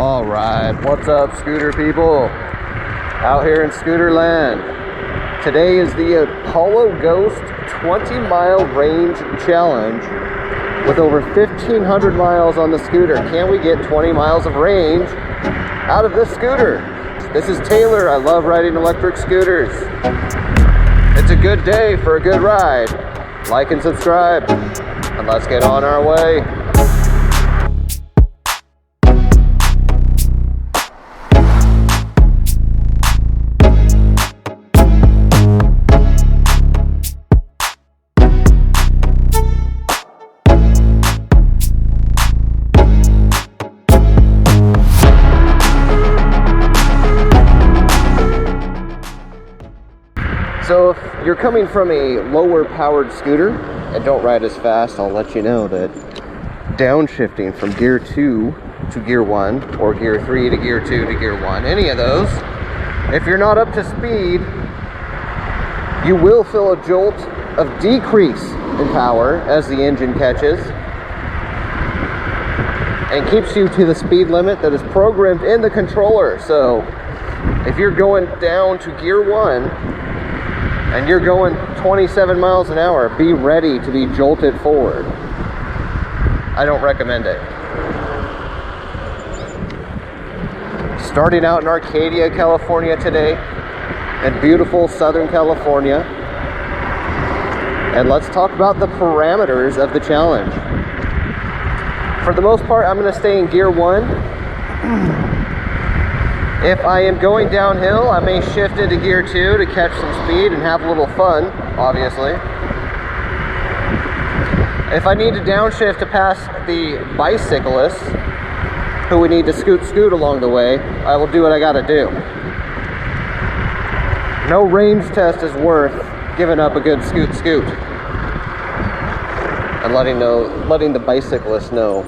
All right, what's up, scooter people? Out here in scooter land. Today is the Apollo Ghost 20-mile range challenge with over 1,500 miles on the scooter. Can we get 20 miles of range out of this scooter? This is Taylor. I love riding electric scooters. It's a good day for a good ride. Like and subscribe, and let's get on our way. So if you're coming from a lower powered scooter and don't ride as fast, I'll let you know that downshifting from gear 2 to gear 1 or gear 3 to gear 2 to gear 1, any of those, if you're not up to speed, you will feel a jolt of decrease in power as the engine catches and keeps you to the speed limit that is programmed in the controller. So if you're going down to gear 1 and you're going 27 miles an hour, be ready to be jolted forward. I don't recommend it. Starting out in Arcadia, California today, in beautiful Southern California. And let's talk about the parameters of the challenge. For the most part, I'm going to stay in gear 1. If I am going downhill, I may shift into gear 2 to catch some speed and have a little fun, obviously. If I need to downshift to pass the bicyclists who we need to scoot along the way, I will do what I gotta do. No range test is worth giving up a good scoot and letting the bicyclists know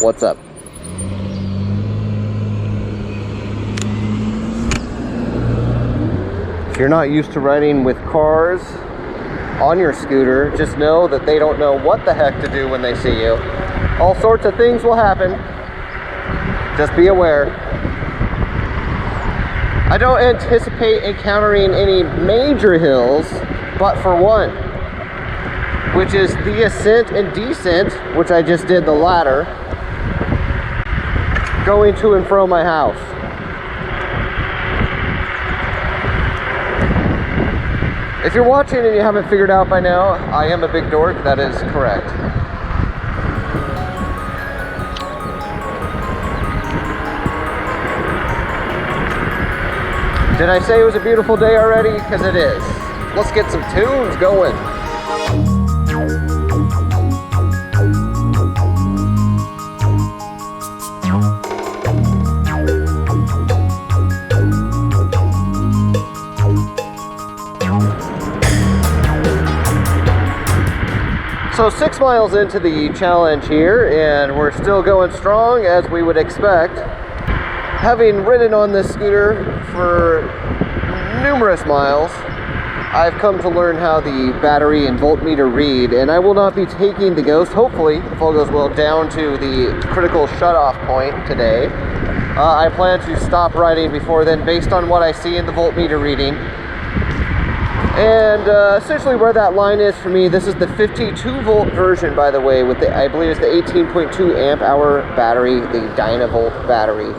what's up. If you're not used to riding with cars on your scooter, just know that they don't know what the heck to do when they see you. All sorts of things will happen. Just be aware. I don't anticipate encountering any major hills, but for one, which is the ascent and descent, which I just did the latter, going to and from my house. If you're watching and you haven't figured out by now, I am a big dork. That is correct. Did I say it was a beautiful day already? Because it is. Let's get some tunes going. So 6 miles into the challenge here, and we're still going strong as we would expect. Having ridden on this scooter for numerous miles, I've come to learn how the battery and voltmeter read, and I will not be taking the Ghost, hopefully, if all goes well, down to the critical shutoff point today. I plan to stop riding before then based on what I see in the voltmeter reading. And essentially where that line is for me, this is the 52 volt version, by the way, with the, I believe it's the 18.2 amp hour battery, the Dynavolt battery.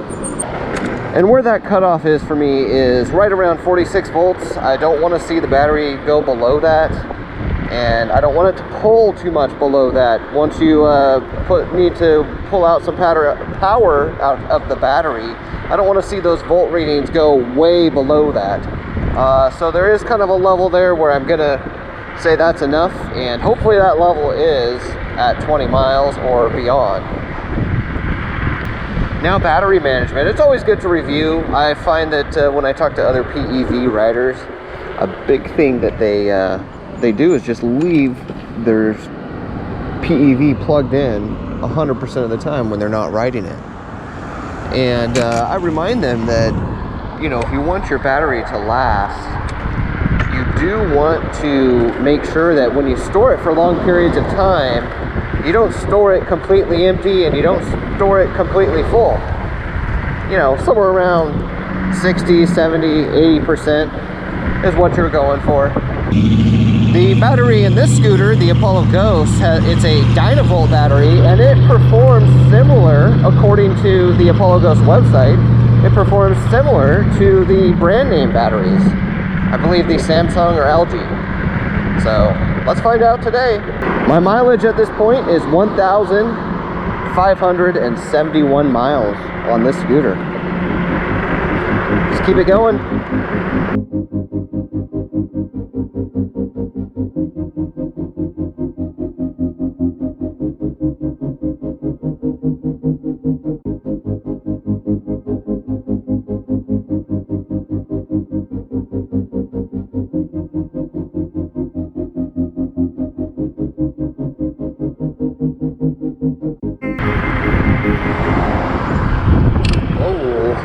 And where that cutoff is for me is right around 46 volts. I don't want to see the battery go below that, and I don't want it to pull too much below that. Once you need to pull out some power out of the battery, I don't want to see those volt readings go way below that. So there is kind of a level there where I'm gonna say that's enough, and hopefully that level is at 20 miles or beyond. Now, battery management. It's always good to review. I find that when I talk to other PEV riders, a big thing that they do is just leave their PEV plugged in 100% of the time when they're not riding it. And I remind them that, you know, if you want your battery to last, you do want to make sure that when you store it for long periods of time, you don't store it completely empty and you don't store it completely full. you know, somewhere around 60, 70, 80% is what you're going for. The battery in this scooter, the Apollo Ghost, it's a Dynavolt battery, and it performs similar, according to the Apollo Ghost website, it performs similar to the brand name batteries. I believe the Samsung or LG. So let's find out today. My mileage at this point is 1,571 miles on this scooter. Just keep it going.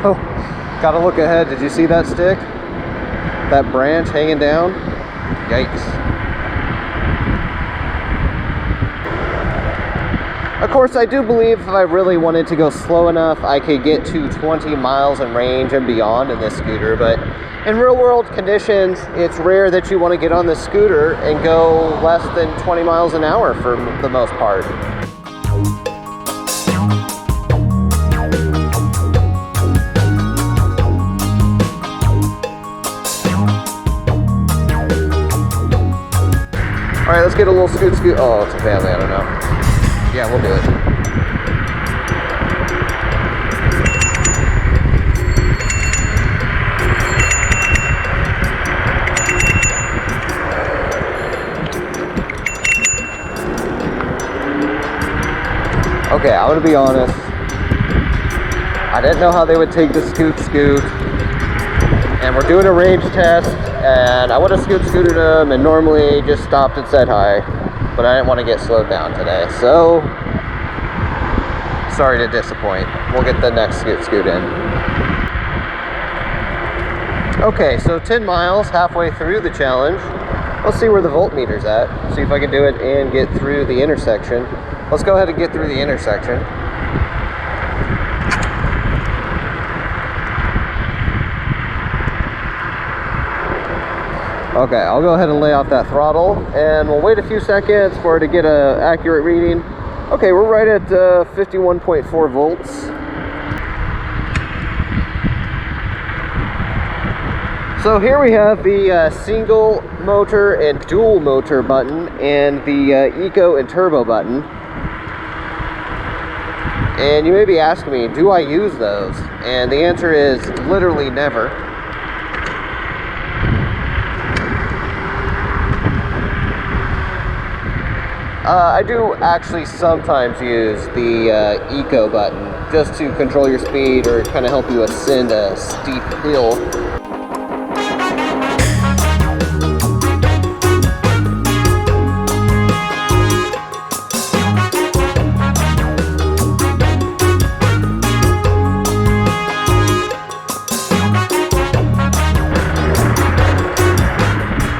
Oh, gotta look ahead. Did you see that stick? That branch hanging down? Yikes. Of course, I do believe if I really wanted to go slow enough, I could get to 20 miles in range and beyond in this scooter, but in real world conditions, it's rare that you want to get on this scooter and go less than 20 miles an hour for the most part. All right, let's get a little scoot. Oh, it's a family, I don't know. Yeah, we'll do it. Okay, I'm gonna be honest. I didn't know how they would take the scoot. And we're doing a range test, and I would have scooted them and normally just stopped and said hi, but I didn't want to get slowed down today, so sorry to disappoint. We'll get the next scoot in. Okay, so 10 miles, halfway through the challenge. Let's see where the voltmeter's at, see if I can do it and get through the intersection. Let's go ahead and get through the intersection. Okay, I'll go ahead and lay off that throttle, and we'll wait a few seconds for it to get an accurate reading. Okay, we're right at 51.4 volts. So here we have the single motor and dual motor button, and the eco and turbo button. And you may be asking me, do I use those? And the answer is literally never. I do actually sometimes use the eco button just to control your speed or kind of help you ascend a steep hill.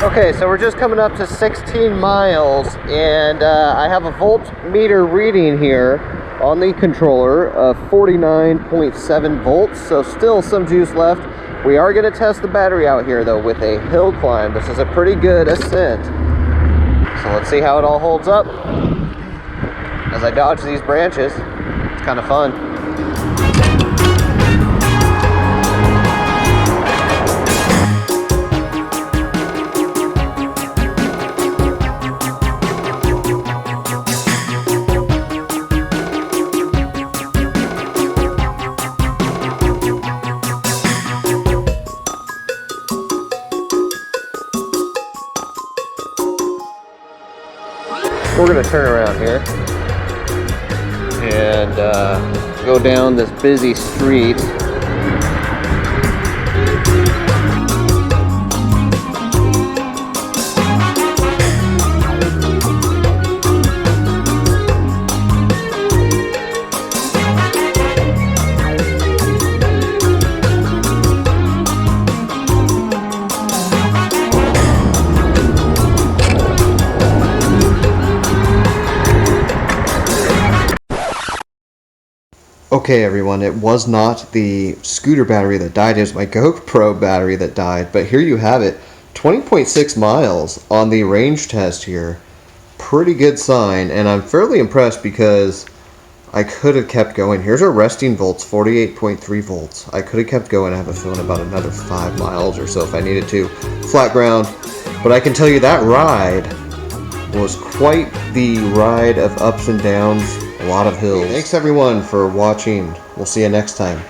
Okay, so we're just coming up to 16 miles, and I have a voltmeter reading here on the controller of 49.7 volts, so still some juice left. We are going to test the battery out here, though, with a hill climb. This is a pretty good ascent. So let's see how it all holds up as I dodge these branches. It's kind of fun. We're going to turn around here and go down this busy street. Okay everyone, it was not the scooter battery that died, it was my GoPro battery that died, but here you have it, 20.6 miles on the range test here. Pretty good sign, and I'm fairly impressed because I could have kept going. Here's our resting volts, 48.3 volts. I could have kept going. I have a feeling about another 5 miles or so if I needed to. Flat ground, but I can tell you that ride was quite the ride of ups and downs. A lot of hills. Thanks everyone for watching. We'll see you next time.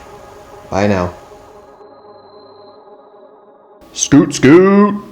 Bye now. Scoot, scoot.